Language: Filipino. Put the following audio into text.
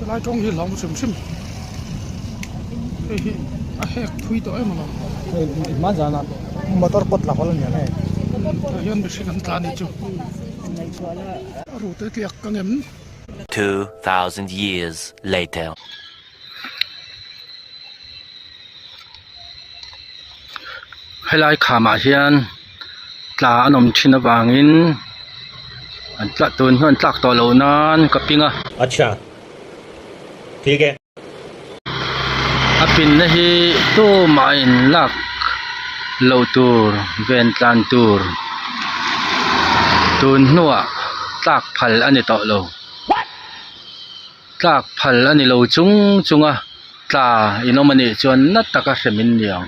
lai trong hi lam sim sim hi a hek thui to em ma ma jana motor pot la holan ne hian be sikan ta ni chu ru te tiak kan em 2,000 years later. helai khama hian tla anom thina wangin an tla tun an tlak to lo nan kapinga अच्छा ठीक है apin na hi to ma in lak lo tur ven tlan tur tun nuwa tlak phal ani to lo tlak phal ani lo chung chunga tla inomani chuan na taka hremin niang